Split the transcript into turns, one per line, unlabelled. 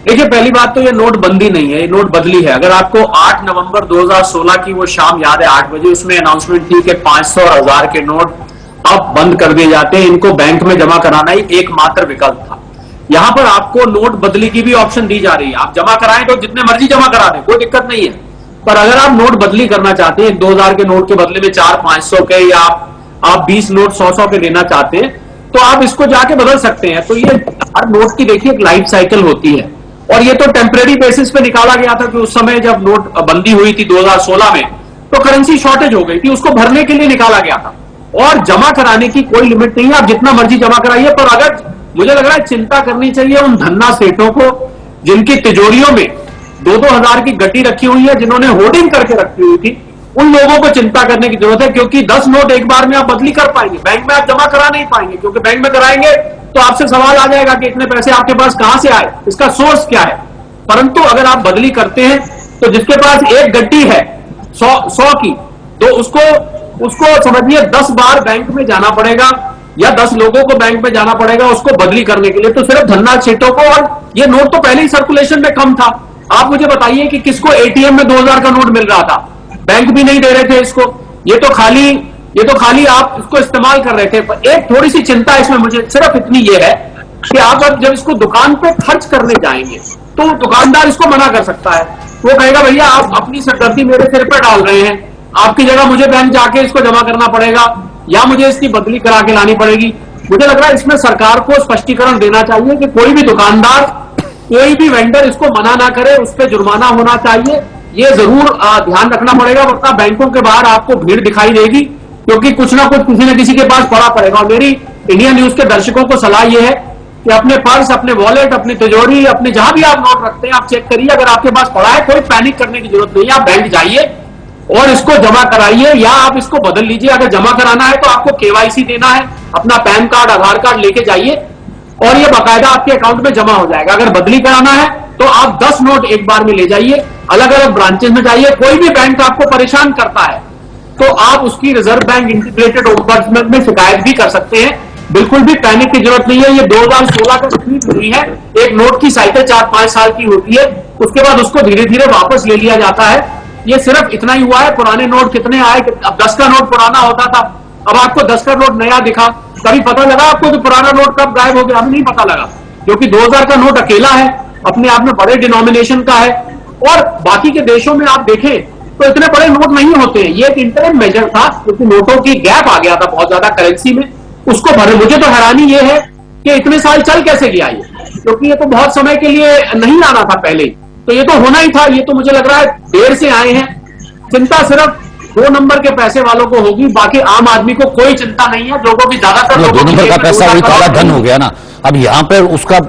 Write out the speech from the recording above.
देखिए, पहली बात तो ये नोटबंदी नहीं है, ये नोट बदली है। अगर आपको 8 नवंबर 2016 की वो शाम याद है 8 बजे, उसमें अनाउंसमेंट थी कि 500 और 1000 के नोट अब बंद कर दिए जाते हैं, इनको बैंक में जमा कराना ही एकमात्र विकल्प था। यहां पर आपको नोट बदली की भी ऑप्शन दी जा रही है। आप जमा कराएं तो जितने मर्जी जमा करा दें, कोई दिक्कत नहीं है। पर अगर आप नोट बदली करना चाहते हैं 2000 के नोट के बदले में 400-500 के, या आप 20 नोट 100-100 के लेना चाहते हैं, तो आप इसको जाके बदल सकते हैं। तो ये हर नोट की देखिए एक लाइफ साइकिल होती है, और ये तो टेम्परेरी बेसिस पे निकाला गया था कि उस समय जब नोट बंदी हुई थी 2016 में, तो करेंसी शॉर्टेज हो गई थी, उसको भरने के लिए निकाला गया था। और जमा कराने की कोई लिमिट नहीं है, आप जितना मर्जी जमा कराइए। पर अगर मुझे लग रहा है चिंता करनी चाहिए उन धन्ना सेठों को जिनकी तिजोरियों में 2-2 हजार की गट्टी रखी हुई है, जिन्होंने होर्डिंग करके रखी हुई थी, उन लोगों को चिंता करने की जरूरत है। क्योंकि 10 नोट एक बार में आप बदली कर पाएंगे, बैंक में आप जमा करा नहीं पाएंगे, क्योंकि बैंक में कराएंगे तो आपसे सवाल आ जाएगा कि इतने पैसे आपके पास कहां से आए, इसका सोर्स क्या है। परंतु अगर आप बदली करते हैं तो जिसके पास एक गड्डी है 100 की, तो उसको समझिए 10 बार बैंक में जाना पड़ेगा, या 10 लोगों को बैंक में जाना पड़ेगा उसको बदली करने के लिए। तो सिर्फ धन्ना सेठों को, और ये नोट तो पहले ही सर्कुलेशन में कम था। आप मुझे बताइए कि किसको एटीएम में 2000 का नोट मिल रहा था, बैंक भी नहीं दे रहे थे इसको। ये तो खाली आप इसको इस्तेमाल कर रहे थे। पर एक थोड़ी सी चिंता इसमें मुझे सिर्फ इतनी ये है कि आप जब इसको दुकान पे खर्च करने जाएंगे तो दुकानदार इसको मना कर सकता है। वो कहेगा भैया आप अपनी सरदर्दी मेरे सिर पर डाल रहे हैं, आपकी जगह मुझे बैंक जाके इसको जमा करना पड़ेगा, या मुझे इसकी बदली करा के लानी पड़ेगी। मुझे लग रहा है इसमें सरकार को स्पष्टीकरण देना चाहिए कि कोई भी दुकानदार, कोई भी वेंडर इसको मना ना करे, उस पर जुर्माना होना चाहिए। ये जरूर ध्यान रखना पड़ेगा, वरना बैंकों के बाहर आपको भीड़ दिखाई देगी, क्योंकि कुछ ना कुछ किसी न किसी के पास पड़ा पड़ेगा। और मेरी इंडिया न्यूज के दर्शकों को सलाह यह है कि अपने पर्स, अपने वॉलेट, अपनी तिजोरी, अपने जहां भी आप नोट रखते हैं आप चेक करिए, अगर आपके पास पड़ा है कोई पैनिक करने की जरूरत नहीं है। आप बैंक जाइए और इसको जमा कराइए, या आप इसको बदल लीजिए। अगर जमा कराना है तो आपको केवाईसी देना है, अपना पैन कार्ड, आधार कार्ड लेके जाइए, और ये बाकायदा आपके अकाउंट में जमा हो जाएगा। अगर बदली कराना है तो आप 10 नोट एक बार में ले जाइए, अलग अलग ब्रांचेस में जाइए। कोई भी बैंक आपको परेशान करता है तो आप उसकी रिजर्व बैंक इंटीग्रेटेड ओम्बड्समैन में शिकायत भी कर सकते हैं। बिल्कुल भी पैनिक की जरूरत नहीं है। ये 2016 का स्पीड हुई है, एक नोट की साइकिल 4-5 साल की होती है, उसके बाद उसको धीरे धीरे वापस ले लिया जाता है। ये सिर्फ इतना ही हुआ है। पुराने नोट कितने आए, अब 10 का नोट पुराना होता था, अब आपको 10 का नोट नया दिखा, कभी पता लगा आपको कि पुराना नोट कब गायब हो गया? अब नहीं पता लगा, क्योंकि 2000 का नोट अकेला है, अपने आप में बड़े डिनोमिनेशन का है। और बाकी के देशों में आप देखें तो इतने बड़े नोट नहीं होते हैं। ये एक इंटरिम मेजर था, क्योंकि नोटों की गैप आ गया था बहुत ज्यादा करेंसी में, उसको भरे। मुझे तो हैरानी ये है कि इतने साल चल कैसे गया ये, क्योंकि ये तो बहुत समय के लिए नहीं आना था पहले, तो ये तो होना ही था। ये तो मुझे लग रहा है देर से आए हैं। चिंता सिर्फ 2 नंबर के पैसे वालों को होगी, बाकी आम आदमी को कोई चिंता नहीं है। लोगों की ज्यादातर
2 नंबर का पैसा वही काला धन हो गया ना। अब यहाँ पर उसका